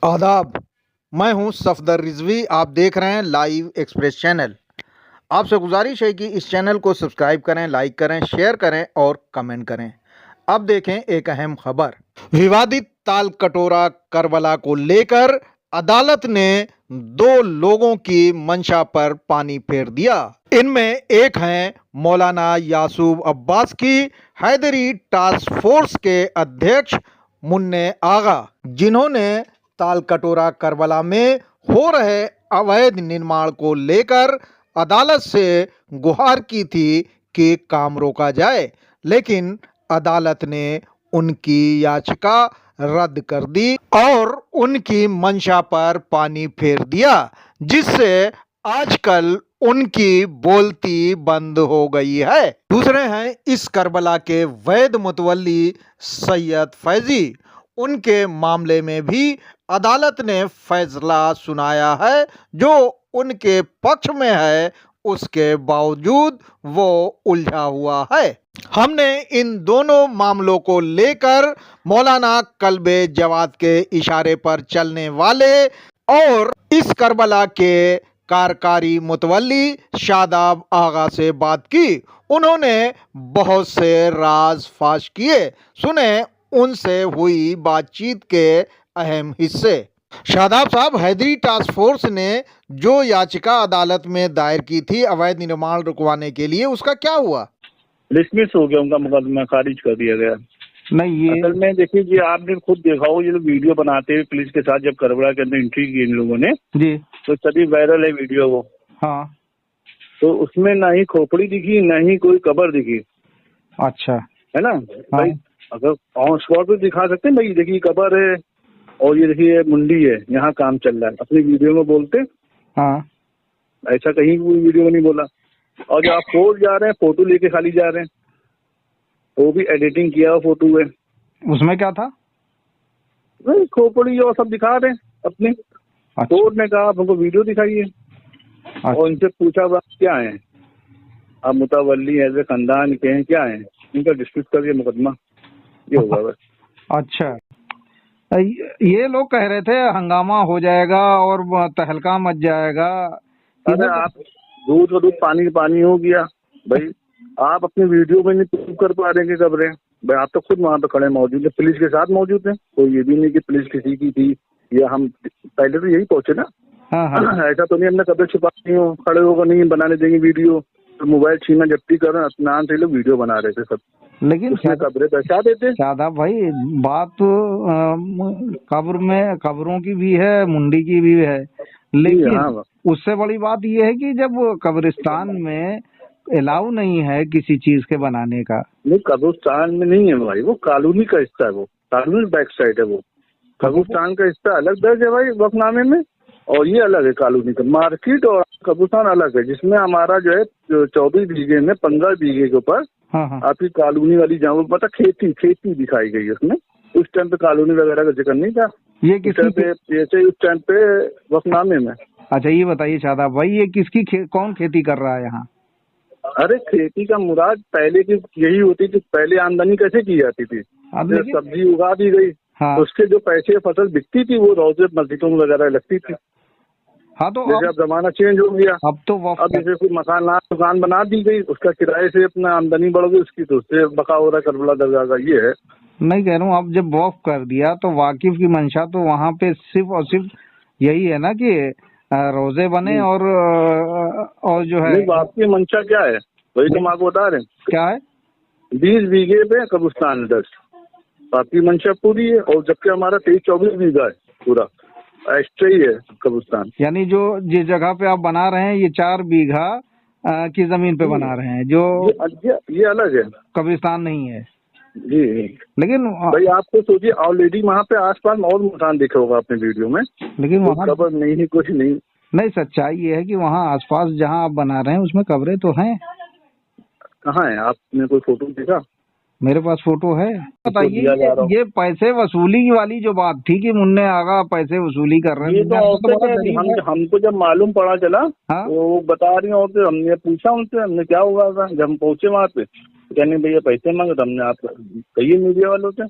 आदाब। मैं हूं सफदर रिजवी। आप देख रहे हैं लाइव एक्सप्रेस चैनल। आपसे गुजारिश है कि इस चैनल को सब्सक्राइब करें, लाइक करें, शेयर करें और कमेंट करें। अब देखें एक अहम खबर। विवादित ताल कटोरा करबला को लेकर अदालत ने दो लोगों की मंशा पर पानी फेर दिया। इनमें एक हैं मौलाना यासूब अब्बास की हैदरी टास्क फोर्स के अध्यक्ष मुन्ने आगा, जिन्होंने ताल कटोरा करबला में हो रहे अवैध निर्माण को लेकर अदालत से गुहार की थी कि काम रोका जाए, लेकिन अदालत ने उनकी याचिका रद्द कर दी और उनकी मंशा पर पानी फेर दिया, जिससे आजकल उनकी बोलती बंद हो गई है। दूसरे हैं इस करबला के वैद मुतवल्ली सैयद फैजी। उनके मामले में भी अदालत ने फैसला सुनाया है जो उनके पक्ष में है, उसके बावजूद वो उलझा हुआ है। हमने इन दोनों मामलों को लेकर मौलाना कल्बे जवाद के इशारे पर चलने वाले और इस करबला के कार्यकारी मुतवल्ली शादाब आगा से बात की। उन्होंने बहुत से राज फाश किए। सुने उनसे हुई बातचीत के अहम हिस्से। शादाब साहब, हैदरी टास्क फोर्स ने जो याचिका अदालत में दायर की थी अवैध निर्माण रुकवाने के लिए, उसका क्या हुआ? डिसमिस हो गया, उनका मुकदमा खारिज कर दिया गया। नहीं, ये असल में देखिए जी, आपने खुद देखा हो ये लोग वीडियो बनाते हुए पुलिस के साथ जब करबला के अंदर एंट्री की इन लोगों ने जी, तो सभी वायरल है वीडियो वो। हाँ, तो उसमें ना ही खोपड़ी दिखी ना ही कोई कब्र दिखी, अच्छा, है ना। हाँ, भाई अगर ऑन स्पॉट पे दिखा सकते हैं, भाई देखिए कब्र है और ये देखिए मुंडी है, यहाँ काम चल रहा है, अपनी वीडियो में बोलते। हाँ, ऐसा कहीं कोई वीडियो में नहीं बोला। और जब आप कोर्ट जा रहे हैं फोटो लेके खाली जा रहे हैं, वो भी एडिटिंग किया हुआ फोटो है। उसमें क्या था? नहीं, खोपड़ी और सब दिखा रहे हैं अपने। अच्छा, कोर्ट ने कहा आप हमको वीडियो दिखाइए अच्छा, और इनसे पूछा आप क्या है, आप मुतवल्ली एज ए खानदान के हैं, क्या है, इनका डिस्प्यूट कर दिया मुकदमा, ये होगा बस। अच्छा। ये लोग कह रहे थे हंगामा हो जाएगा और तहलका मच जाएगा। अरे आप दूध का दूध पानी का पानी हो गया भाई। आप अपनी वीडियो में नहीं प्रूव कर पा रहे कि खबरें, भाई आप तो खुद वहाँ पे खड़े मौजूद है, पुलिस के साथ मौजूद है। तो ये भी नहीं कि पुलिस किसी की थी या हम पहले तो यही पहुंचे ना। हाँ, हाँ। ऐसा तो नहीं हमने कब्र छुपाई हो, खड़े होकर नहीं बनाने देंगे वीडियो। तो मोबाइल छीना जब्ती कर रहे हैं, स्नान से लोग वीडियो बना रहे थे सब, लेकिन उसमें कब्रें दर्शा देते। शादाब भाई, बात कब्र में कब्रों की भी है, मुंडी की भी है, लेकिन हाँ, उससे बड़ी बात यह है कि जब कब्रिस्तान में अलाउ नहीं है किसी चीज के बनाने का। नहीं कब्रिस्तान में नहीं है भाई, वो कॉलोनी का हिस्सा है, वो कॉलोनी बैक साइड है। वो कब्रिस्तान का हिस्सा अलग दर्ज है भाई वक्फनामे में, और ये अलग है कॉलोनी का। मार्केट और कब्रिस्तान अलग है, जिसमें हमारा जो है 24 बीघे में 15 बीघे के ऊपर हाँ, हाँ। आपकी कॉलोनी वाली जहाँ पता खेती दिखाई गई है उसमें। उस टाइम पे कॉलोनी वगैरह का जिक्र नहीं था। ये उस टाइम पे जैसे उस टाइम पे वक्फनामे में। अच्छा, ये बताइए शादाब भाई, ये किसकी कौन खेती कर रहा है यहाँ? अरे खेती का मुराद पहले की यही होती थी, पहले आमदनी कैसे की जाती थी, सब्जी उगा दी गई, हाँ, उसके जो पैसे फसल बिकती थी वो रोजे मस्जिदों वगैरह लगती थी। हाँ, तो जैसे अब जमाना चेंज हो गया, अब तो अब जैसे कोई मकान दुकान बना दी गई, उसका किराए से अपना आमदनी बढ़ गई उसकी, तो उससे बका हो रहा करबला दरगाह का। ये है, नहीं कह रहा हूँ, अब जब वक्फ कर दिया तो वाकिफ की मंशा तो वहाँ पे सिर्फ और सिर्फ यही है ना कि रोजे बने और जो है। आपकी मंशा क्या है वही तुम आपको बता रहे हैं। क्या है? 20 बीघे पे कब्रिस्तान 10, आपकी मंशा पूरी है। और जबकि हमारा 23-24 बीघा है, पूरा एक्स्ट्रा ही है कब्रिस्तान। यानी जो जिस जगह पे आप बना रहे हैं ये 4 बीघा की जमीन पे बना रहे हैं, जो ये अलग है, कब्रिस्तान नहीं है जी। लेकिन भाई आपको सोचिए, ऑलरेडी वहाँ पे आसपास और मकान देखा होगा आपने वीडियो में, लेकिन वहाँ कब्र नहीं है, कुछ नहीं। नहीं, सच्चाई ये है कि वहाँ आसपास जहाँ आप बना रहे हैं उसमें कब्रें तो हैं। कहाँ है, आपने कोई फोटो देखा? मेरे पास फोटो है। बताइए, ये पैसे वसूली वाली जो बात थी कि मुन्ने आगा पैसे वसूली कर रहे हैं, ये तो हमको जब मालूम पड़ा चला, हाँ? वो बता रही और हमने पूछा उनसे, हमने क्या हुआ था जब हम पहुंचे वहाँ पे, कहने भैया पैसे मांगे, तो हमने आप कहिए मीडिया वालों से।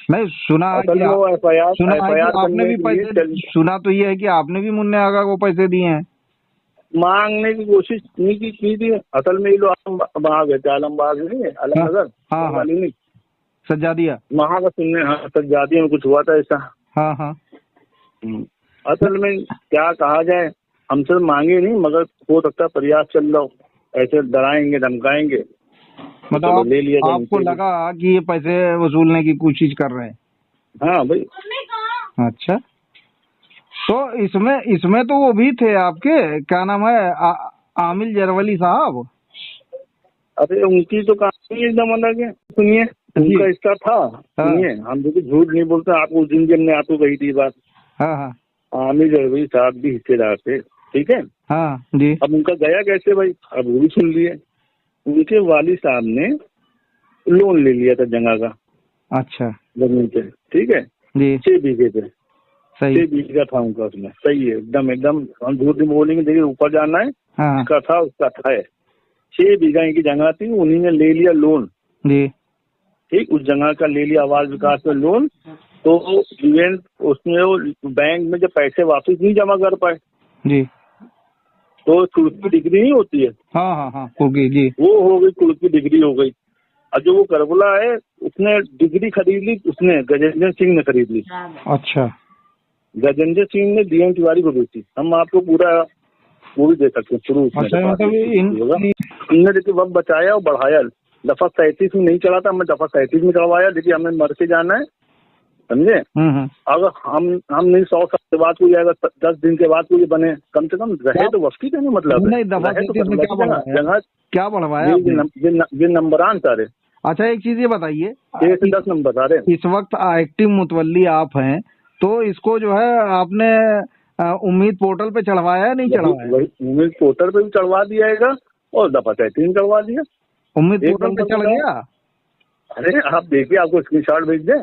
नहीं सुना है असल कि में वो सुना है कि एफआईआर आपने करने भी के लिए पैसे, सुना तो ये है कि आपने भी मुन्ने आगा को पैसे दिए हैं। मांगने की कोशिश नहीं की थी। असल में ये लोग वहाँ गए थे, आलमबाग नहीं है, हाँ आलमनगर हाँ हाँ, वाली नहीं, सजा दिया। वहाँ का सुनने, हाँ सज्जादी में कुछ हुआ था ऐसा। हाँ हाँ। असल में क्या कहा जाए, हमसे मांगे नहीं, मगर हो सकता है प्रयास चल रहा हो, ऐसे डराएंगे धमकाएंगे तो मतलब चलो ले लिया जाए आपको इनसे भी। लगा कि ये पैसे वसूलने की कोशिश कर रहे हैं। हाँ भाई। अच्छा, तो इसमें इसमें तो वो भी थे आपके, क्या नाम है, आमिल जरवली साहब। अरे उनकी तो कहानी एकदम अलग है, सुनिए। जी। उनका हिस्सा था, हाँ सुनिए, हम देखिए झूठ नहीं बोलते। आपको उस दिन जब मैं आपको कही थी बात, हाँ हाँ आमिर जरवई साहब भी हिस्सेदार थे, ठीक है। हाँ जी। अब उनका गया कैसे भाई, अब वो भी सुन लिए। उनके वाली साहब ने लोन ले लिया था जगह का, अच्छा जमीन पे, ठीक है, जी। 6 बीघे पे। सही। 6 बीघा था उनका, उसमें सही है एकदम एकदम। हम झूठ नहीं बोलेंगे, देखिए ऊपर जाना है, हाँ उसका था, उसका था। 6 बीघा की जगह थी, उन्हीं ने ले लिया लोन, जी। ठीक, उस जगह का ले लिया आवास विकास में लोन। तो इवेंट उसमें वो बैंक में जब पैसे वापस नहीं जमा कर पाए, जी। तो कुर्क की डिग्री नहीं होती है, हाँ हाँ हाँ, कुर्की जी। वो हो गई, कुर्क की डिग्री हो गई। और जो वो करबला है, उसने डिग्री खरीद ली, उसने गजेंद्र सिंह ने खरीद ली। अच्छा गजेंद्र सिंह ने डीएम तिवारी को दी थी। हम आपको पूरा वो भी दे सकते हैं, शुरू उसमें अच्छा, मतलब हमने देखिए वक्त बचाया और बढ़ाया। दफा 37 में नहीं चढ़ा था, हमने दफा 37 में चढ़वाया। देखिए हमें मर के जाना है, समझे। अगर हम नहीं 100 साल के बाद कोई आएगा, 10 दिन के बाद कोई बने, कम से कम रहे तो वक्त की कहने मतलब नहीं, दफा रहे तो 37 में क्या बढ़वाया, जगह क्या बढ़वाया आपने? ये नंबरान सारे। अच्छा, एक चीज ये बताइए, 6 से 10 नंबर सारे। इस वक्त एक्टिव मुतवल्ली आप हैं, तो इसको जो है आपने उम्मीद पोर्टल पे चढ़वाया है, नहीं चढ़वाया? वही उम्मीद पोर्टल पे भी चढ़वा दिया जाएगा और दफा 37 में चढ़वा दिया। उम्मीद पोर्टल पे चढ़ गया? अरे आप देखिए, आपको स्क्रीनशॉट भेज दें?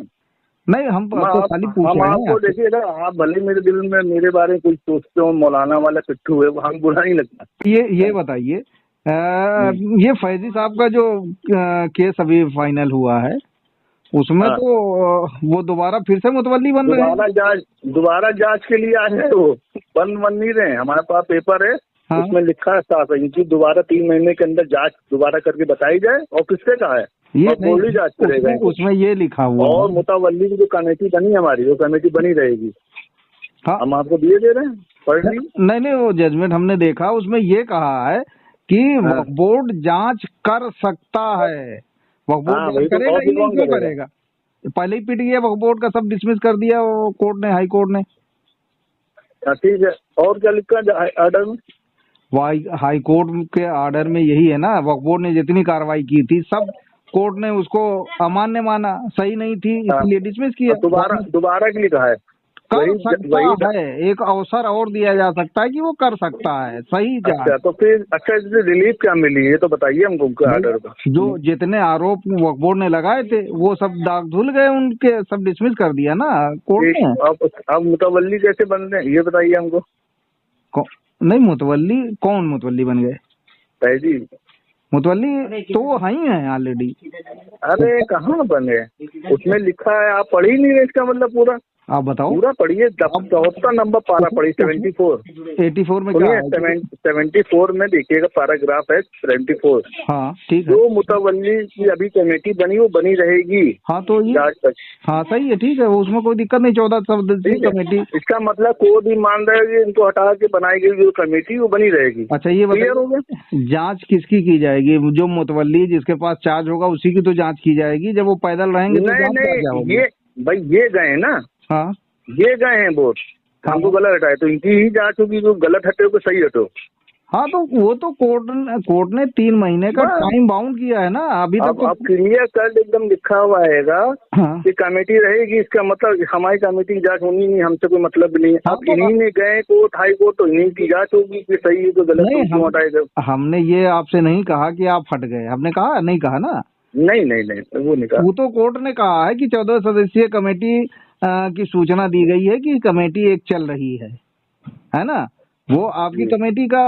नहीं, हम तो खाली पूछ हम रहे हैं आपको देखिए, अगर आप भले मेरे दिल में मेरे बारे में कुछ सोचते हो, मौलाना वाला पिट्ठू है, वो हम बुरा नहीं लगता। ये बताइए, ये फैजी साहब का जो केस अभी फाइनल हुआ है, उसमें हाँ। तो वो दोबारा फिर से मुतवल्ली बन रहे हैं। दोबारा जांच के लिए आए हैं वो, बन नहीं रहे हैं। हमारे पास पेपर है, हाँ? उसमें लिखा है साफ है, इनकी दोबारा 3 महीने के अंदर जांच दोबारा करके बताई जाए। और किससे कहा है, ये बोली जांच करेगा उसमें ये लिखा हुआ और है। मुतवल्ली की जो कमेटी बनी हमारी, वो कमेटी बनी रहेगी। हाँ, हम आपको दिए दे रहे हैं, पढ़ ली। नहीं, वो जजमेंट हमने देखा, उसमें ये कहा है कि वक्फ बोर्ड जांच कर सकता है। वक्फ बोर्ड जांच करेगा ही नहीं, क्यों करेगा? पहले ही पिट गया वक्फ बोर्ड का, सब डिसमिस कर दिया वो कोर्ट ने, हाई कोर्ट ने। ठीक है, और क्या लिखा है ऑर्डर में? हाई कोर्ट के ऑर्डर में यही है ना, वक्फ बोर्ड ने जितनी कार्रवाई की थी सब कोर्ट ने उसको अमान्य माना, सही नहीं थी, इसलिए डिसमिस किया। दोबारा के लिए कहा है, कर सकता है, एक अवसर और दिया जा सकता है कि वो कर सकता है, सही जांच। अच्छा, तो फिर अच्छा, इससे रिलीफ क्या मिली ये तो बताइए हमको ऑर्डर का। जो जितने आरोप वक्फ बोर्ड ने लगाए थे वो सब दाग धुल गए उनके, सब डिसमिस कर दिया ना कोर्ट ने। अब मुतवल्ली कैसे बन रहे हैं ये बताइए हमको। नहीं, मुतवल्ली कौन मुतवल्ली बन गए? फैजी मुतवल्ली तो वो ही है ऑलरेडी। अरे कहाँ बने, उसमें लिखा है, आप पढ़ ही नहीं रहे, इसका मतलब पूरा आप बताओ, पूरा पढ़िए। 74 नंबर पारा पढ़िए, 84 में क्या है? 74 में देखिएगा, पैराग्राफ है 74। हाँ ठीक है। जो मुतवल्ली की अभी कमेटी बनी, वो बनी रहेगी। हाँ तो ये हाँ सही है, ठीक है, उसमें कोई दिक्कत नहीं। 14 सदस्यीय कमेटी, इसका मतलब कोई भी मान रहा है कि इनको हटा के बनाई गई जो कमेटी वो बनी रहेगी। अच्छा, ये बताइए, जांच किसकी की जाएगी? जो मुतवल्ली जिसके पास चार्ज होगा उसी की तो जांच की जाएगी। जब वो पैदल रहेंगे तो नहीं, ये भाई ये गए ना, हाँ ये गए हैं वोट, हमको गलत हटाए तो इनकी ही जांच होगी, जो गलत हटे को सही हटो। हाँ तो वो तो कोर्ट ने 3 महीने का टाइम बाउंड किया है ना अभी तक। तो अब क्लियर कट एकदम लिखा हुआ हैगा कि कमेटी रहेगी। इसका मतलब हमारी कमेटी की जांच होनी नहीं, हमसे कोई मतलब नहीं है। अब इन्हीं ने गए कोर्ट, हाई कोर्ट, तो इन्हीं की जांच होगी कि सही है तो गलत क्यों हटाएगा। हमने ये आपसे नहीं कहा कि आप हट गए, हमने कहा नहीं कहा ना। नहीं, वो नहीं कहा। वो तो कोर्ट ने कहा है कि 14 सदस्यीय कमेटी की सूचना दी गई है कि कमेटी एक चल रही है ना। वो आपकी कमेटी का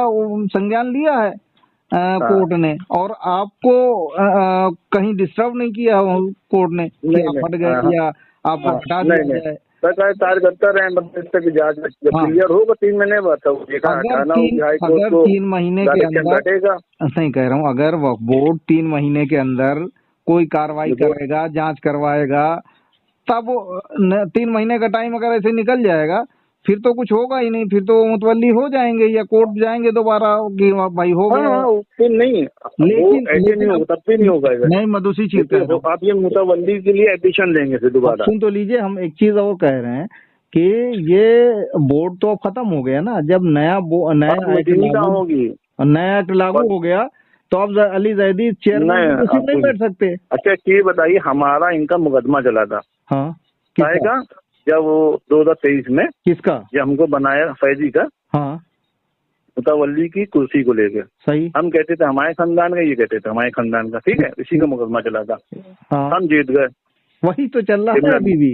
संज्ञान लिया है कोर्ट ने, और आपको कहीं डिस्टर्ब नहीं किया कोर्ट ने कि आप हट गए या आपको हटा नहीं दिया नहीं जाए। सरकार कार्य करता रहे, मतलब इस तक जांच जब हाँ। क्लियर होगा 3 महीने बाद तब देखा हटाना होगी हाई कोर्ट अगर को, 3 महीने के डायरेक्शन अंदर, घटेगा। नहीं कह रहा हूँ, अगर वक्फ बोर्ड 3 महीने के अंदर कोई कार्रवाई देखो, करेगा, जांच करवाएगा, तब 3 महीने का टाइम अगर ऐसे निकल जाएगा फिर तो कुछ होगा ही नहीं, फिर तो वो मुतवल्ली हो जाएंगे या कोर्ट जाएंगे दोबारा कि भाई हो हाँ गया। हाँ फिर नहीं, वो लेकिन ऐसे नहीं लेकिन होगा, तब भी नहीं होगा ऐसा। नहीं, मैं दूसरी चीज कह देखिए रहा हूँ। आप ये मुतवल्ली के लिए एडिशन लेंगे फिर आप दोबारा। सुन तो लीजिए, हम एक चीज और कह रहे हैं कि ये बोर्ड तो अब खत्म हो गया ना, जब नया अब एक्ट मीटिंग कहाँ लागू, होगी? नया एक्ट लागू हो गया तो अब अली जैदी चेयरमैन की कुर्सी नहीं नहीं बैठ सकते। अच्छा ये बताइए, हमारा इनका मुकदमा चला था हाँ, आएगा जब वो 2023 में, किसका? जब हमको बनाया फैजी का हाँ, मुतवल्ली की कुर्सी को लेकर, सही। हम कहते थे हमारे खानदान का, ये कहते थे हमारे खानदान का, ठीक है, इसी का मुकदमा चला था, हाँ, हम जीत गए। वही तो चल रहा है अभी भी।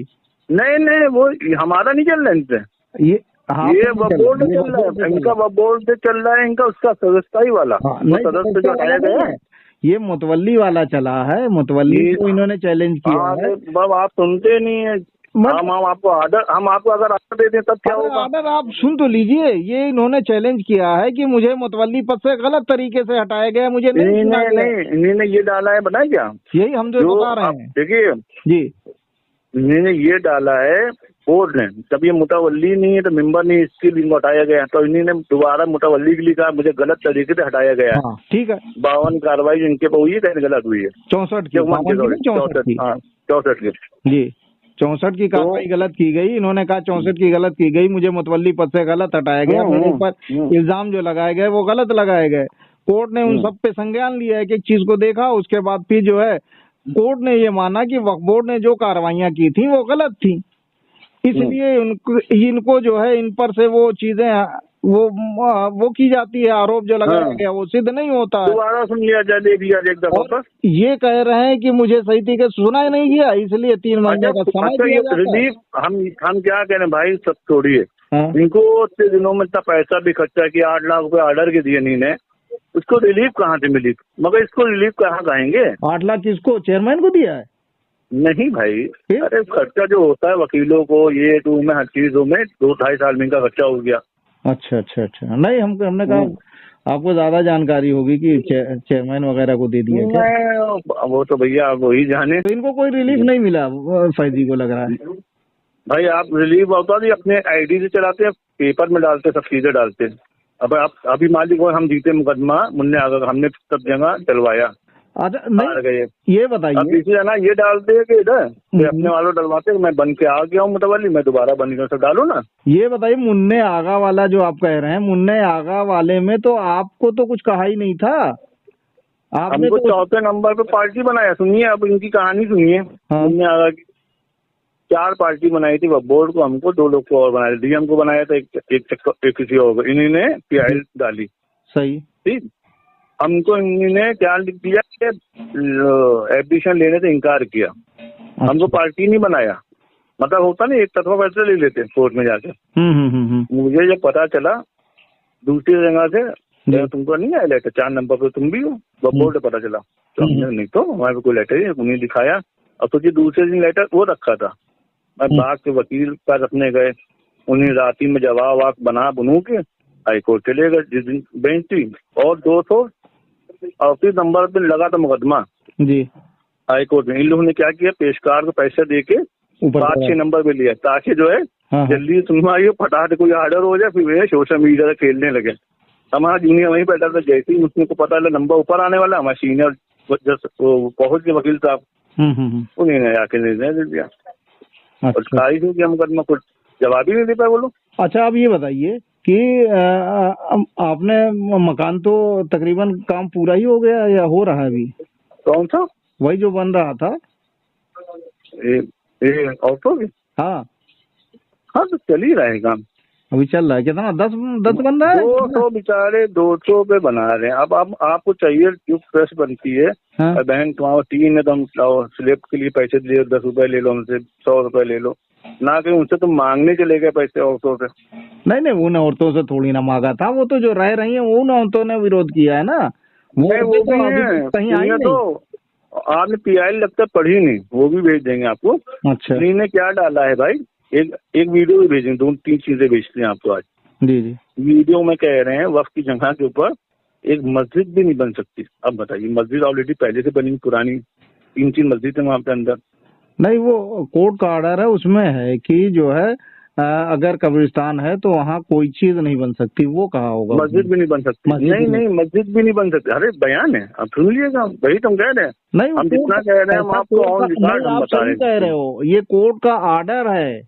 नहीं नहीं वो हमारा नहीं चल रहा इनसे, ये हाँ, ये बोर्ड चल रहा है इनका, बोर्ड से चल रहा है इनका, उसका सदस्यता वाला, हाँ, वो नहीं, सदस्य जो हटाया गया है, ये मुतवल्ली वाला चला है, मुतवल्ली को इन्होंने चैलेंज किया है। बाब आप सुनते नहीं है, हम आपको ऑर्डर, हम आपको अगर ऑर्डर दे दें तब क्या होगा? ऑर्डर आप सुन तो लीजिए, ये इन्होंने चैलेंज किया है कि मुझे मुतवल्ली पद से गलत तरीके से हटाया गया, मुझे नहीं चुना गया। नहीं इन्होंने ये डाला है, बताए क्या? यही हम जो बता रहे हैं। देखिए जी, इन्होंने ये डाला है बोर्ड ने, जब ये मुतवल्ली नहीं है तो मेंबर नहीं, इसके लिए हटाया गया, तो इन्होंने दोबारा मुतवल्ली के लिए कहा मुझे गलत तरीके से हटाया गया है। हाँ, ठीक है। 52 कार्रवाई इनके पर हुई है, कहने गलत हुई है। 64 की, 64 की जी, 64 की कार्रवाई गलत की गई। इन्होंने कहा 64 की गलत की गई, मुझे मुतवल्ली पद से गलत हटाया गया, मेरे ऊपर इल्जाम जो लगाए गए वो गलत लगाए गए। कोर्ट ने उन सब पे संज्ञान लिया है, एक चीज को देखा, उसके बाद फिर जो है कोर्ट ने ये माना कि वक्फ बोर्ड ने जो कार्रवाइयां की थी वो गलत थी, इसलिए इनको जो है इन पर से वो चीजें वो की जाती है, आरोप जो लगाया गया वो सिद्ध नहीं होता है। दोबारा सुन लिया जाए, देख लिया एक दफा बस। ये कह रहे हैं कि मुझे सही तरीके से सुना ही नहीं गया, इसलिए 3 महीने का समय दिया जाता है। रिलीफ हम क्या कह रहे हैं भाई, सब छोड़िए, इनको इतने दिनों में इतना पैसा भी खर्चा किया, 8 लाख रुपए ऑर्डर के दिए नहीं, उसको रिलीफ कहाँ से मिली? मगर इसको रिलीफ कहाँ कहेंगे? 8 लाख किसको? चेयरमैन को दिया है? नहीं भाई, अरे खर्चा जो होता है वकीलों को, ये टू में हर चीजों में 2-2.5 साल में इनका खर्चा हो गया। अच्छा अच्छा अच्छा, नहीं हमने कहा आपको ज्यादा जानकारी होगी कि चेयरमैन वगैरह को दे दिया क्या? वो तो भैया आप वही जाने। तो इनको कोई रिलीफ नहीं मिला फैजी को, लग रहा है। भाई आप रिलीफ होता नहीं, अपने आईडी से चलाते हैं, पेपर में डालते, सब चीजें डालते हैं। अब आप अभी मालिक हो, हम जीते मुकदमा, मुन्ने आगा हमने सब जगह चलवाया, अच्छा नहीं, ये बताइए, अब इसी है ना, ये डालते हैं कि इधर अपने वालों डलवाते हैं, मैं बन के आ गया हूँ मुतवल्ली, मैं दोबारा बन गया, सब डालो ना। ये बताइए, मुन्ने आगा वाला जो आप कह रहे हैं, मुन्ने आगा वाले में तो आपको तो कुछ कहा ही नहीं था, आपने हमको तो 4थे नंबर पे पार्टी बनाया। सुनिए अब इनकी कहानी सुनिए। हाँ। मुन्ने आगा की 4 पार्टी बनाई थी, वह बोर्ड को, हमको 2 लोग को और बनाया, डीएम को बनाया था, एक किसी और, इन्होंने पीआई डाली। सही, ठीक, हमको इन्होंने क्या लिख दिया कि एडिशन लेने से इनकार किया। हमको पार्टी नहीं बनाया, मतलब होता नहीं एक तरफा फैसला ले लेते कोर्ट में जाके। मुझे जब पता चला दूसरी जगह से, तुमको नहीं आया लेटर, 4 नंबर पे तुम भी हो, बोर्ड से पता चला, तो हमने नहीं, तो हमारे को कोई लेटर ही उन्हें दिखाया। और सोचिए दूसरे दिन लेटर वो रखा था, मैं बाग के वकील का रखने गए, उन्हें राती में जवाब बनू के हाई कोर्ट चले गए, जिस दिन बेंच थी, और 238 नंबर पे लगा था मुकदमा जी हाई कोर्ट में। इन लोगों ने क्या किया, पेशकार को पैसे दे के 5-6 नंबर पे लिया, ताकि जो है जल्दी सुनवाई हो, फटाफट कोई ऑर्डर हो जाए, फिर वे सोशल मीडिया से खेलने लगे। हमारा जूनियर वहीं बैठा था, जैसे ही उसको पता लगा नंबर ऊपर आने वाला, हमारे सीनियर पहुंच के वकील साहब, उन्होंने आके निर्णय दे दिया। और खारिज हो गया मुकदमा, कुछ जवाब ही नहीं दे पाए वो लोग। अच्छा, आप ये बताइए कि आपने मकान तो तकरीबन काम पूरा ही हो गया या हो रहा है अभी? कौन सा? वही जो बन रहा था ऑटो। हाँ हाँ, तो चल ही रहा है काम, अभी चल रहा है। कितना? 10 बन रहा है? 200 बेचारे 200 पे बना रहे हैं। अब आपको चाहिए जो फ्रेश बनती है, बहन तुम्हारा 3 है तो हम स्लेब के लिए पैसे दे, 10 रुपए ले लो हमसे, 100 रुपए ले लो ना, कि उनसे तुम मांगने चले गए पैसे औरतों से। नहीं, उन औरतों से थोड़ी ना मांगा था, वो तो जो रह रही है उन औरतों ने विरोध किया है ना, वो तो कहीं आई नहीं। आपने PIL लगता है पढ़ी नहीं, वो भी भेज देंगे आपको। अच्छा इन्हीं ने क्या डाला है भाई, एक वीडियो भी भेजेंगे, 2-3 चीजें भेजते हैं आपको आज। जी जी। वीडियो में कह रहे हैं वक्त की जगह के ऊपर एक मस्जिद भी नहीं बन सकती। अब बताइए, मस्जिद ऑलरेडी पहले से बनी पुरानी, 3 मस्जिद है वहां पे अंदर। नहीं, वो कोर्ट का ऑर्डर है, उसमें है कि जो है अगर कब्रिस्तान है तो वहाँ कोई चीज नहीं बन सकती, वो कहा होगा। मस्जिद भी नहीं बन सकती। मस्जिद नहीं नहीं, मस्जिद भी नहीं बन सकती। अरे बयान है, आप सुन लीजिएगा, वही तुम कह रहे हैं। नहीं, हम जितना कह रहे हैं हम आपको ऑन रिकॉर्ड हम आप बता सही रहे कह रहे हैं। हो, ये कोर्ट का ऑर्डर है,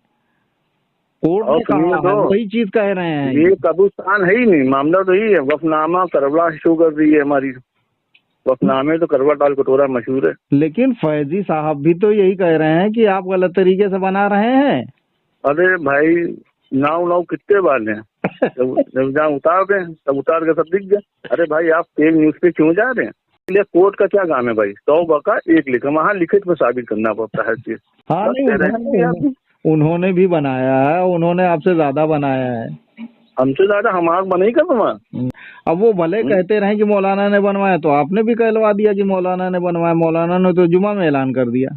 कोर्ट और ने सुनिए कहा है, तो, वही चीज कह रहे हैं। ये कब्रिस्तान है ही नहीं, मामला तो यही है। वफनामा करबला शो कर रही है हमारी, वफनामे तो करवा टाल कटोरा मशहूर है। लेकिन फैजी साहब भी तो यही कह रहे हैं कि आप गलत तरीके से बना रहे हैं। अरे भाई, नाव कितने बार हैं, जब जहाँ उतार रहे हैं तब उतार के सब दिख गया। अरे भाई, आप फेक न्यूज पे क्यों जा रहे हैं? इसलिए कोर्ट का क्या काम है भाई, 100 बका 1 लिखा, वहाँ लिखित में साबित करना पड़ता है हर चीज। हाँ नहीं, उन्होंने भी बनाया है, उन्होंने आपसे ज्यादा बनाया है। हमसे ज्यादा हम आग बनाई कर वहाँ। अब वो भले कहते रहे कि मौलाना ने बनवाया, तो आपने भी कहलवा दिया कि मौलाना ने बनवाया। मौलाना ने तो जुमा में ऐलान कर दिया।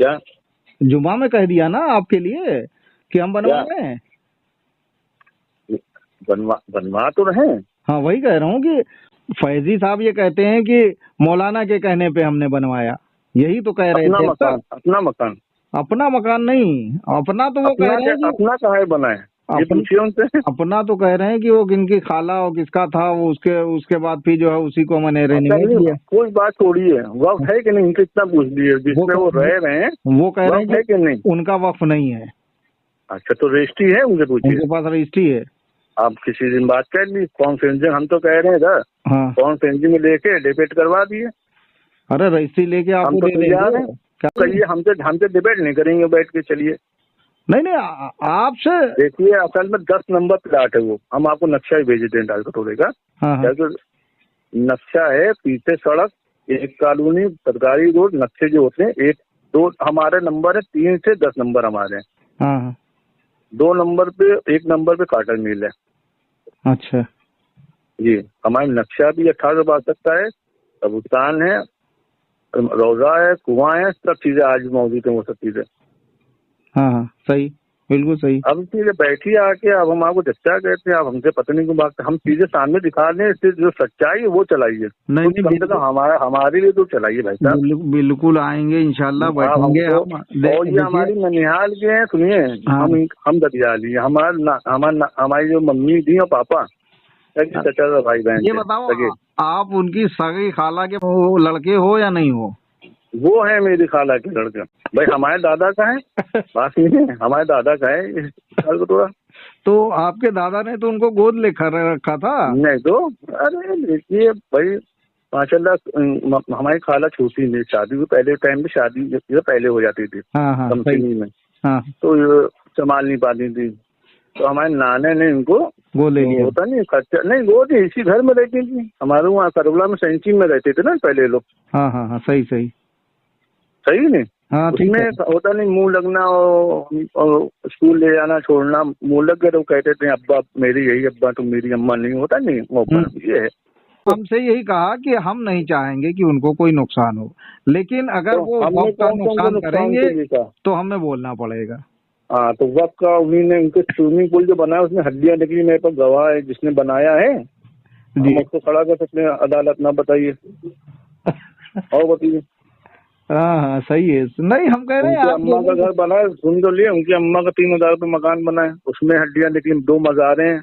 क्या जुमा में कह दिया ना आपके लिए कि हम बनवा रहे हैं। बनवा तो रहे। हाँ, वही कह रहा हूँ कि फैजी साहब ये कहते हैं कि मौलाना के कहने पे हमने बनवाया, यही तो कह रहे थे। अपना मकान अपना मकान नहीं, अपना तो वो कह रहे हैं कि अपना कहाँ है बनाए, ये पूछिए उनसे। अपना तो कह रहे हैं कि वो किनकी खाला और किसका था, वो उसके बाद फिर जो है उसी को मैंने रेनोवेट किया। कोई बात छोड़िए, वक्त है कि नहीं, इनसे इतना पूछ लीजिए जिसमें वो रह रहे हैं, वो कह रहे हैं कि नहीं उनका वक्फ नहीं है। अच्छा, तो रजिस्ट्री है, उनसे पूछिए। उनके पास रजिस्ट्री है। आप किसी दिन बात कर ली, कॉन्फ्रेंसिंग हम तो कह रहे हैं सर, हाँ, कॉन्फ्रेंसिंग में लेके डिबेट करवा दिए। अरे रजिस्ट्री लेके हम आपको तो दे तैयार देंगे। हैं, कहिए, हमसे डिबेट नहीं करेंगे बैठ के, चलिए। नहीं, आपसे देखिए, असल में 10 नंबर प्लाट है वो, हम आपको नक्शा ही भेज देते हैं डाल कटोरे का। हाँ, नक्शा है, पीछे सड़क, एक कॉलोनी, सरकारी रोड, नक्शे जो होते हैं, 1-2 हमारे नंबर है, 3 से 10 नंबर हमारे हैं। हाँ, 2 नंबर पे, 1 नंबर पे काटन मिल है। अच्छा जी, हमारे नक्शा भी 1862 का है, कब्रिस्तान है, रोजा है, कुआं है, सब चीजें आज मौजूद है, वो सब चीजें। हाँ, सही, बिल्कुल सही। अब चीजें बैठिए आके, अब हम आपको चर्चा कहते हैं, आप हमसे पता नहीं क्यों बात, हम चीजें सामने दिखा रहे हैं, इससे जो सच्चाई है वो चलाइए। नहीं, कम से कम हमारे लिए तो चलाइए भाई साहब। बिल्कुल आएंगे इंशाल्लाह, बैठेंगे हम। और ये हमारी ननिहाल के हैं, सुनिए। हाँ। हम दतियाली, हमारी जो मम्मी थी और पापा, चाचा भाई बहन। ये बताओ, आप उनकी सगी खाला के लड़के हो या नहीं हो? वो है मेरी खाला के लड़के भाई, हमारे दादा का है। बात नहीं है, हमारे दादा का है थोड़ा। तो आपके दादा ने तो उनको गोद लेकर रखा था। नहीं तो अरे देखिए भाई, माशाल्लाह हमारी खाला छोटी नहीं, शादी पहले टाइम में शादी पहले हो जाती थी। हाँ, कंपनी में। हाँ, तो संभाल नहीं पाती थी, तो हमारे नाने ने इनको गोद ले लिया। होता नहीं खर्चा, नहीं गोद इसी घर में रहती थी, हमारे वहाँ करबला में सेंची में रहते थे ना पहले लोग। हाँ, सही सही नहीं। हाँ, उसमें होता नहीं मुंह लगना और स्कूल ले जाना छोड़ना, मुंह लग गए तो कहते थे अब्बा मेरी यही अब्बा, तुम मेरी अम्मा नहीं, होता नहीं वो ये है। हमसे यही कहा कि हम नहीं चाहेंगे कि उनको कोई नुकसान हो, लेकिन अगर तो वो वक्त का नुकसान करेंगे तो हमें बोलना पड़ेगा। हाँ, तो वक्त का उन्हीं ने, उनके स्विमिंग पूल जो बनाया उसमें हड्डियां निकली, मेरे पास गवाह है जिसने बनाया है, हम उसको खड़ा कर सकते हैं अदालत, ना बताइए। और बताइए। हाँ, सही है। नहीं, हम कह रहे हैं अम्मा का घर बना है, सुन तो लिए, उनकी अम्मा का 3000 रुपये मकान बना है, उसमें हड्डियां निकली, 2 मज़ारें हैं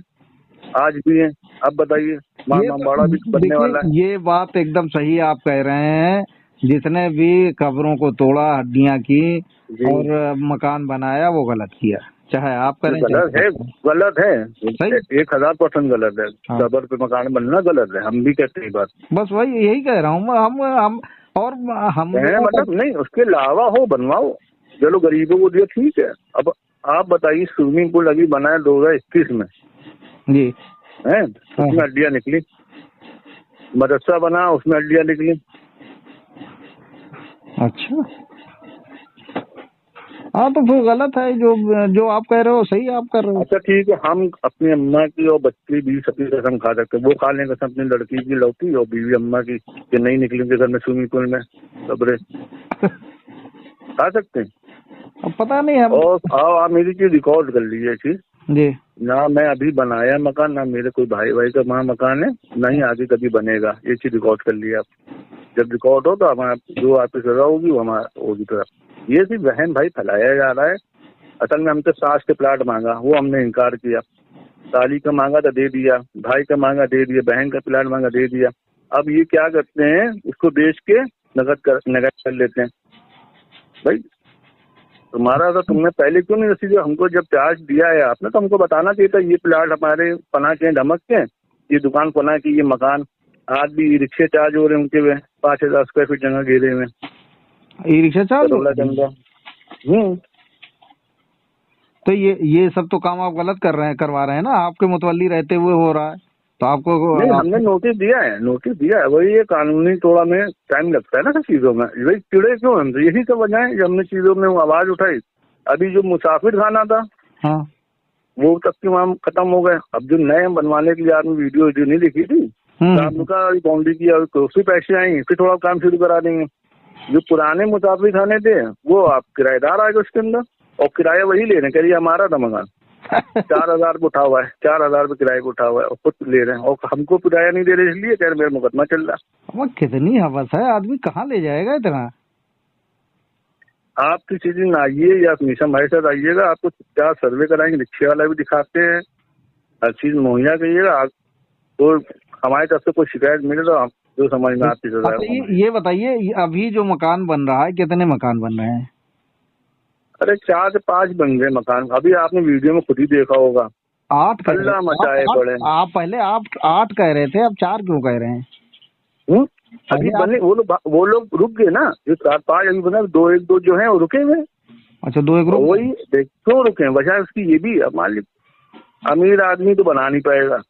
आज भी हैं। अब बताइए, बड़ा भी बनने वाला है। ये बात एकदम सही आप कह रहे हैं, जिसने भी कब्रों को तोड़ा, हड्डियां की और मकान बनाया, वो गलत किया, चाहे आप करें। गलत है 1000% गलत है। कब्र पे मकान बनना गलत है, हम भी कहते हैं बात। बस वही यही कह रहा हूँ हम और हम मतलब नहीं, उसके अलावा हो बनवाओ, चलो गरीबों को दिया, ठीक है। अब आप बताइए, स्विमिंग पूल अभी बना है 2021 में जी, है, उसमें हड्डियां निकली। मदरसा बना, उसमें हड्डियां निकली। अच्छा, हाँ तो फिर गलत है, जो जो आप कह रहे हो सही आप कर रहे हो। अच्छा ठीक है, हम अपनी अम्मा की और बच्ची भी सबकी कसम खा सकते हैं। वो खा लेंगे कसम अपनी लड़की की लौटी और बीवी अम्मा की कि नहीं निकलेंगे घर में स्विमिंग पूल में सबरे, खा सकते हैं। अब पता नहीं हम। और आओ आप मेरी चीज रिकॉर्ड कर लीजिए चीज, जी। ना मैं अभी बनाया मकान, ना मेरे कोई भाई भाई का वहाँ मकान है, ना ही आगे कभी बनेगा। ये चीज रिकॉर्ड कर लिया आप। जब रिकॉर्ड हो तो हमारा जो आपकी सजा होगी वो हमारा होगी। तो ये सिर्फ वहम भाई फैलाया जा रहा है। असल में हमसे सास के प्लाट मांगा, वो हमने इनकार किया। साली का मांगा तो दे दिया, भाई का मांगा दे दिया, बहन का प्लाट मांगा दे दिया। अब ये क्या करते हैं, उसको बेच के नगद कर लेते हैं। भाई तुम्हारा तो तुमने पहले क्यों नहीं रसीद, हमको जब चार्ज दिया है आपने तो हमको बताना चाहिए था। ये प्लाट हमारे पना के धमक के, ये दुकान पना की, ये मकान आज भी रिक्शे चार्ज हो रहे हैं उनके हुए 5,000 स्क्वायर फीट जगह घेरे हुए ई रिक्शा चार्ज करोला के अंदर। तो ये सब तो काम आप गलत कर रहे हैं, करवा रहे हैं ना, आपके मुतवल्ली रहते हुए हो रहा है तो आपको। नहीं हमने नोटिस दिया है, नोटिस दिया है। वही ये कानूनी थोड़ा में टाइम लगता है ना सब चीजों में। वही चिड़े क्यों हमसे, यही तो वजह है जब हमने चीजों में आवाज उठाई। अभी जो मुसाफिर खाना था हाँ। वो तक के वहाँ खत्म हो गए। अब जो नए बनवाने के लिए आपने वीडियो नहीं लिखी थी, आपने कहा बाउंड्री किया, उससे पैसे आएंगे, फिर थोड़ा काम शुरू करा देंगे। जो पुराने मुसाफिर खाने थे वो आप किराएदार आ गए उसके अंदर, और किराया वही ले रहे हैं। कह रही हमारा था मकान 4,000 पे उठा हुआ है, 4,000 पे किराए पे उठा हुआ है, और खुद ले रहे हैं और हमको किराया नहीं दे रहे, इसलिए कह रहे मेरा मुकदमा चल रहा है। कितनी हवस है, आदमी कहाँ ले जाएगा इतना। आप किसी दिन आइए या मीशा भाई साथ आइएगा, आपको क्या सर्वे कराएंगे, रिक्शे वाला भी दिखाते हैं, हर चीज मुहैया करिएगा। तो हमारी तरफ से कोई शिकायत मिले तो आप जो समझ में आपकी सजा है। ये बताइए, अभी जो मकान बन रहा है कितने मकान बन रहे हैं। अरे 4 से 5 बन गए मकान, अभी आपने वीडियो में खुद ही देखा होगा। 8 अल्लाह मचाए पड़े। आप पहले आप 8 कह रहे थे, अब 4 क्यों कह रहे हैं। अभी बने वो लोग रुक गए ना, जो 4-5 अभी बना, 2-1-2 जो है वो रुके हुए। अच्छा 2-1 रुक, वही क्यों रुके, वजह उसकी ये भी। अब मान ली अमीर आदमी तो बना नहीं पाएगा,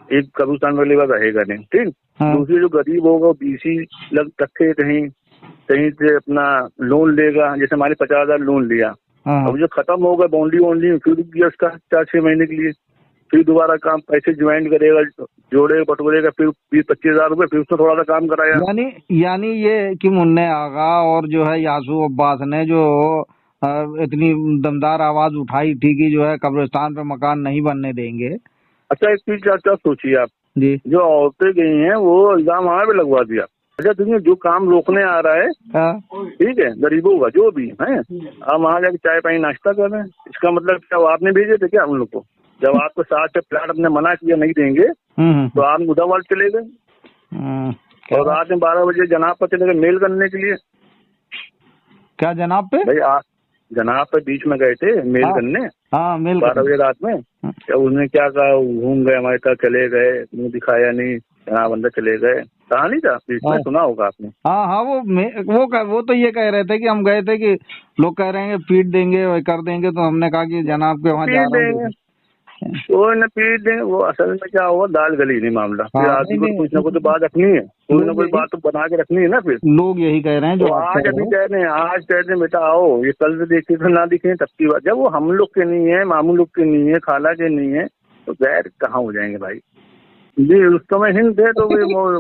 एक कब्रिस्तान वाले का रहेगा नहीं, ठीक। दूसरी जो गरीब होगा वो बीसी लग रखे कहीं से अपना लोन लेगा। जैसे हमारे 50,000 लोन लिया, अब जो खत्म होगा बाउंड्री फिर रुक गया उसका 4-6 महीने के लिए, फिर दोबारा काम पैसे ज्वाइन करेगा, जोड़ेगा बटोरेगा, फिर 20-25,000 रुपए, फिर उसको थोड़ा सा काम कराया। यानी ये कि मुन्ने आगा और जो है यासू अब्बास ने जो इतनी दमदार आवाज उठाई थी कि जो है कब्रिस्तान पे मकान नहीं बनने देंगे। अच्छा एक चीज क्या सोचिए आप जी, जो औरतें गई हैं वो इल्जाम हमारे पे लगवा दिया। अच्छा तुम्हें जो काम रोकने आ रहा है, ठीक है, गरीबों का जो भी है, आप वहाँ जाके चाय पानी नाश्ता कर रहे हैं, इसका मतलब क्या आपने भेजे थे क्या हम लोग को। जब आपको 7 से प्लाट अपने मना किया नहीं देंगे तो आप मुदावाल चले गए, और रात में 12 बजे जनाब पर चले गए मेल करने के लिए। क्या जनाब पे भाई आप जनाब पे बीच में गए थे मेल करने, हाँ मेल 12 बजे रात में। क्या उसने क्या कहा, घूम गए हमारे साथ, चले गए, मुंह दिखाया नहीं, जनाब अंदर चले गए, कहा नहीं था बीच में, सुना होगा आपने। हाँ वो तो ये कह रहे थे कि हम गए थे कि लोग कह रहे हैं पीट देंगे और कर देंगे, तो हमने कहा कि जनाब के वहाँ जा रहे हैं कोई न पीट देंगे। वो असल में क्या हुआ, दाल गली नहीं मामला, फिर आदमी को कुछ ना कुछ बात रखनी है, कोई ना कोई बात तो बना के रखनी है ना। फिर लोग यही कह रहे हैं जो आज अभी कह रहे हैं, आज कह रहे हैं बेटा आओ, ये कल से देखते तो ना दिखे तब की बात। जब वो हम लोग के नहीं है, मामू लोग के नहीं है, खाला के नहीं है, तो गैर कहाँ हो जाएंगे भाई जी। उस समय हिंद थे तो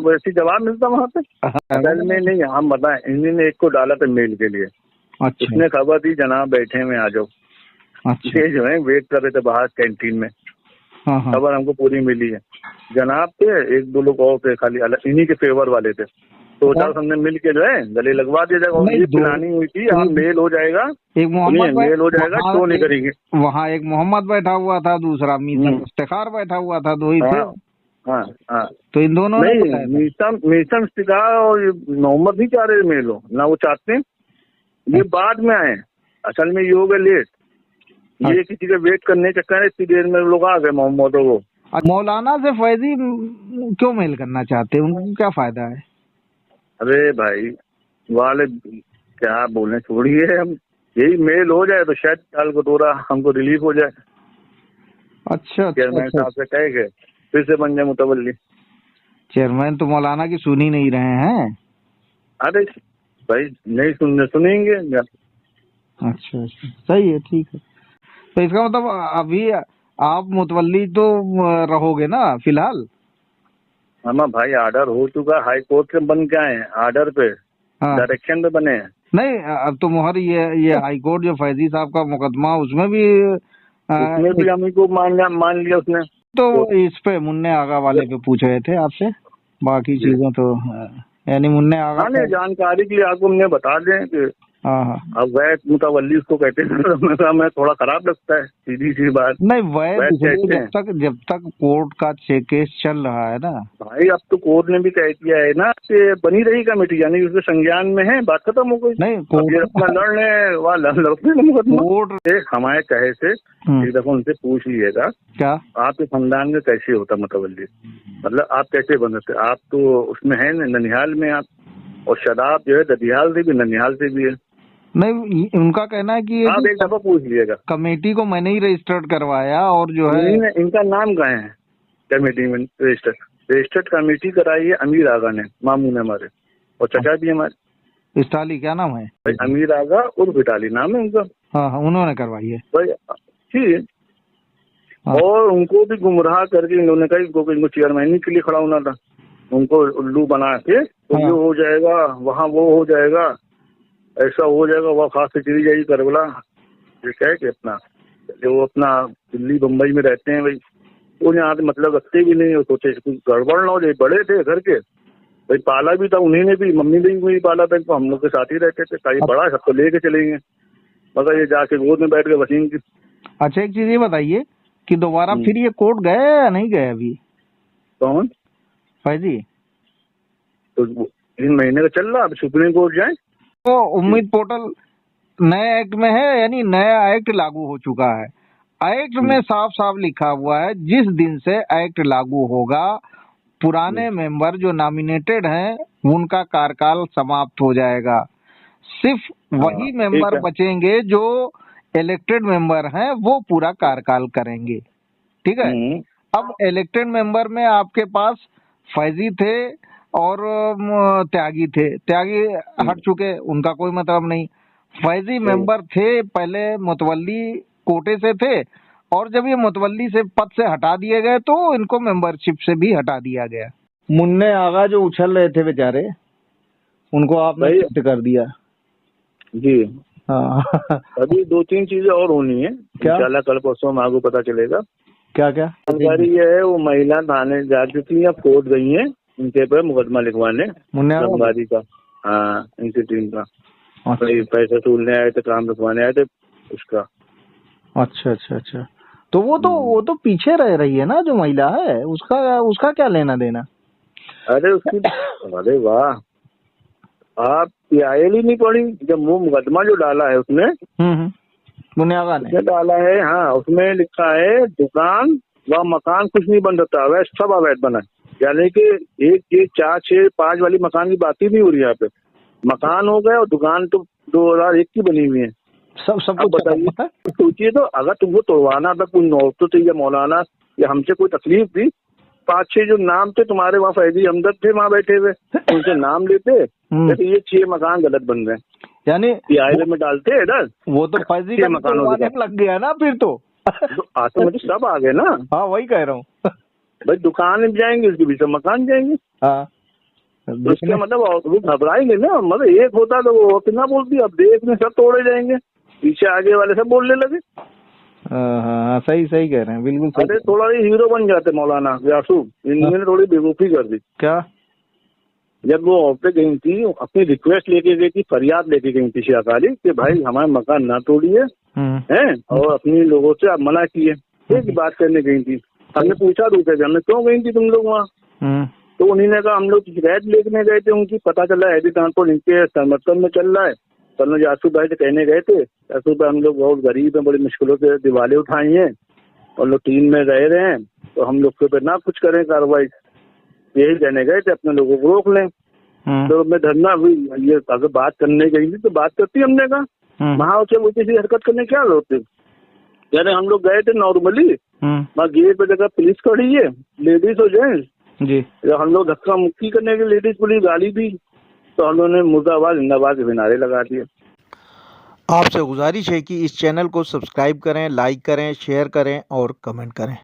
वैसे जवाब मिलता वहाँ पे। असल में नहीं, हम बताएं, इन्होंने एक को डाला था मेल के लिए, उसने खबर दी जनाब बैठे हुए आ जाओ। ये जो है वेट कर रहे थे बाहर कैंटीन में, खबर हमको पूरी मिली है। जनाब थे, 1-2 लोग और थे खाली अलग, इन्हीं के फेवर वाले थे। तो हमने मिल के जो है गले लगवा दिया जाएगा। ये प्लानिंग हुई थी, आप मेल हो जाएगा, एक मेल हो जाएगा, शो नहीं करेंगे। वहाँ एक मोहम्मद बैठा हुआ था, दूसरा मीसा इफ्तिखार बैठा हुआ था, 2 ही थे। हाँ तो इन दोनों नहीं, मीसा इफ्तिखार और मोहम्मद नहीं चाह रहे मेल हो ना, वो चाहते हैं ये बाद में आए। असल में ये हो गए लेट, ये किसी का वेट करने चक्कर है, इतनी देर में लोग आ गए मोहम्मद। वो मौलाना से फैजी क्यों मेल करना चाहते हैं, उनको क्या फायदा है। अरे भाई वाले क्या बोलने, छोड़िए, हम यही मेल हो जाए तो शायद साल को थोड़ा हमको रिलीफ हो जाए। अच्छा चेयरमैन साहब से कह गए फिर से बन जाए मुतवल्ली। चेयरमैन तो मौलाना की सुन ही नहीं रहे हैं। अरे भाई नहीं सुनेंगे, अच्छा अच्छा, सही है, ठीक है। तो इसका मतलब अभी आप मुतवल्ली तो रहोगे ना फिलहाल? हमारा भाई ऑर्डर हो चुका, हाई कोर्ट से बन के आए हैं, ऑर्डर पे हाँ, डायरेक्शन पे बने हैं। नहीं अब तो मोहर ये हाई कोर्ट जो फैजी साहब का मुकदमा उसमें भी उसमें भी हम ही को मान लिया उसने। तो तो इस पे मुन्ने आगा वाले पे पूछ रहे थे आपसे, बाकी जी, चीजों तो यानी मुन्ने आगा हाँ का। नहीं, जानकारी के लिए आपको हमने बता दें कि हाँ हाँ, अब वैद मुतवल्ली उसको कहते हैं। मैंने कहा मैं थोड़ा खराब लगता है, सीधी सी बात। नहीं वैध वैद इसलिए कहते हैं जब तक कोर्ट का केस चल रहा है ना। भाई, अब तो कोर्ट ने भी कह दिया है ना कि बनी रही कमेटी, यानी उसके संज्ञान में है, बात खत्म हो गई। नहीं अब ये अपना लड़ रहे वहाँ लड़ते हैं मुकदमा। कोर्ट हमारे कहे से एक दफा उनसे पूछ लीजिएगा, क्या आपके खानदान में कैसे होता मुतवल्ली, मतलब आप कैसे बने थे? आप तो उसमें है ना, ननिहाल में आप, और शराब जो है ददियाल से भी ननिहाल से भी है। नहीं, उनका कहना है कि ये आप एक दफा पूछ लीजिएगा। कमेटी को मैंने ही रजिस्टर्ड करवाया और जो है इनका नाम कहाँ है कमेटी में रजिस्टर्ड कमेटी कराई है अमीर आगा ने, मामू ने हमारे, और चचा भी हमारे। इस्टाली क्या नाम है? भाई अमीर आगा उर्फ इटाली नाम है उनका। हाँ हाँ, उन्होंने करवाई है। भाई ठीक, हाँ और उनको भी गुमराह करके इन्होंने कहा इनको चेयरमैन के लिए खड़ा होना था, उनको उल्लू बना के, तो ये हो जाएगा वहाँ, वो हो जाएगा, ऐसा हो जाएगा, वह खास से चली जाएगी करबला। ये कह के अपना जो अपना दिल्ली बम्बई में रहते हैं भाई, वो यहाँ पे मतलब रखते भी नहीं, सोचे कुछ गड़बड़ ना हो जाए। बड़े थे घर के भाई, पाला भी था उन्हीं ने भी, मम्मी ने भी पाला था, तो हम लोग के साथ ही रहते थे। कहीं बड़ा सब तो लेके चलेंगे, मगर ये जाके गोद में बैठ के वसीम की। अच्छा, एक चीज ये बताइए कि दोबारा फिर ये कोर्ट गए या नहीं गए अभी कौन? फैजी? तो 3 महीने का चल रहा, अब सुप्रीम कोर्ट जाए। तो उम्मीद पोर्टल नए एक्ट में है, यानी नया एक्ट लागू हो चुका है। एक्ट में साफ साफ लिखा हुआ है जिस दिन से एक्ट लागू होगा पुराने मेंबर जो नॉमिनेटेड हैं उनका कार्यकाल समाप्त हो जाएगा। सिर्फ वही मेंबर बचेंगे जो इलेक्टेड मेंबर हैं, वो पूरा कार्यकाल करेंगे। ठीक है। अब इलेक्टेड मेंबर में आपके पास फैजी थे और त्यागी थे। त्यागी हट चुके, उनका कोई मतलब नहीं। फैजी मेंबर थे, पहले मुतवल्ली कोटे से थे, और जब ये मुतवल्ली से पद से हटा दिए गए तो इनको मेंबरशिप से भी हटा दिया गया। मुन्ने आगा जो उछल रहे थे बेचारे, उनको आपने शिफ्ट कर दिया। जी हाँ। अभी 2-3 चीजें और होनी है, इंशाल्लाह कल परसों में आपको पता चलेगा। क्या क्या जानकारी ये है, वो महिला थाने जा चुकी है, कोर्ट गई है इनके पर मुकदमा लिखवाने, रंगबाजी का। हाँ, इनकी टीम का। पैसे वसूलने आए थे, काम लिखवाने आए थे उसका। अच्छा अच्छा अच्छा, तो वो तो पीछे रह रही है ना जो महिला है, उसका क्या लेना देना? अरे उसकी अरे वाह, आप PIL ही नहीं पढ़ी? जब वो मुकदमा जो डाला है उसने, बुनियादा ने डाला है, हाँ, उसमें लिखा है दुकान व मकान कुछ नहीं बन सकता, अवैध सब अवैध बना है। यानी कि 1, 4, 6, 5 वाली मकान की बात ही नहीं हो रही यहाँ पे। मकान हो गए और दुकान तो 2001 की बनी हुई है। सब अब बताइए, सोचिए तो, अगर तुमको तोड़वाना था, कोई नौबत तो चाहिए मौलाना, या हमसे कोई तकलीफ थी, 5-6 जो नाम थे तुम्हारे वहाँ, फैजी हमदर्द थे वहाँ बैठे हुए, उनसे नाम लेते तो ये 6 मकान गलत बन गए, यानी PIL में डालते इधर। वो तो फैजी का मकान लग गया ना फिर तो ऑटोमेटिक सब आ गए ना। हाँ, वही कह रहा हूँ भाई दुकान में जाएंगे, उसके बीच में मकान जाएंगे। हाँ, तो इसका मतलब वो घबराएंगे ना, मतलब एक होता तो वो कितना बोलती, अब देख में सब तोड़े जाएंगे, पीछे आगे वाले सब बोलने लगे। हाँ, सही सही कह रहे हैं, बिल्कुल सही। अरे थोड़ा ही हीरो बन जाते मौलाना यासूब, इन्होंने थोड़ी बेवकूफी कर दी। क्या? जब वो ऑफ पे गई थी, अपनी रिक्वेस्ट लेके गई थी, फरियाद लेके गई थी शियाकाली कि भाई हमारा मकान ना तोड़िए हैं, और अपने लोगों से आप मना किए, एक बात करने गई थी। हमने पूछा रुके थे, हमने क्यों गई थी तुम लोग वहाँ? तो उन्हीं ने कहा हम लोग शिकायत लेने गए थे उनकी, पता चला है ट्रांसपोर्ट इनके समर्थन में चल रहा है। कल यासूब भाई से कहने गए थे, यासूब भाई हम लोग बहुत गरीब हैं, बड़ी मुश्किलों से दिवाले उठाई हैं और लोग टीम में रह रहे हैं, तो हम लोग के ऊपर ना कुछ करें कार्रवाई, यही कहने गए थे, अपने लोगों को रोक लें। तो मैं धरना हुई, ये अगर बात करने गई थी तो बात करती, हमने कहा वहाँ उसे वो किसी हरकत करने क्या होते। यानी हम लोग गए थे नॉर्मली, वहाँ गेट पे जगह पुलिस खड़ी है, लेडीज हो जेंट्स जी, जब हम लोग धक्का मुक्की करने के लेडीज पुलिस गाली दी, तो हम लोगों ने मुर्दाबाद जिंदाबाद के नारे लगा दिए। आपसे गुजारिश है कि इस चैनल को सब्सक्राइब करें, लाइक करें, शेयर करें और कमेंट करें।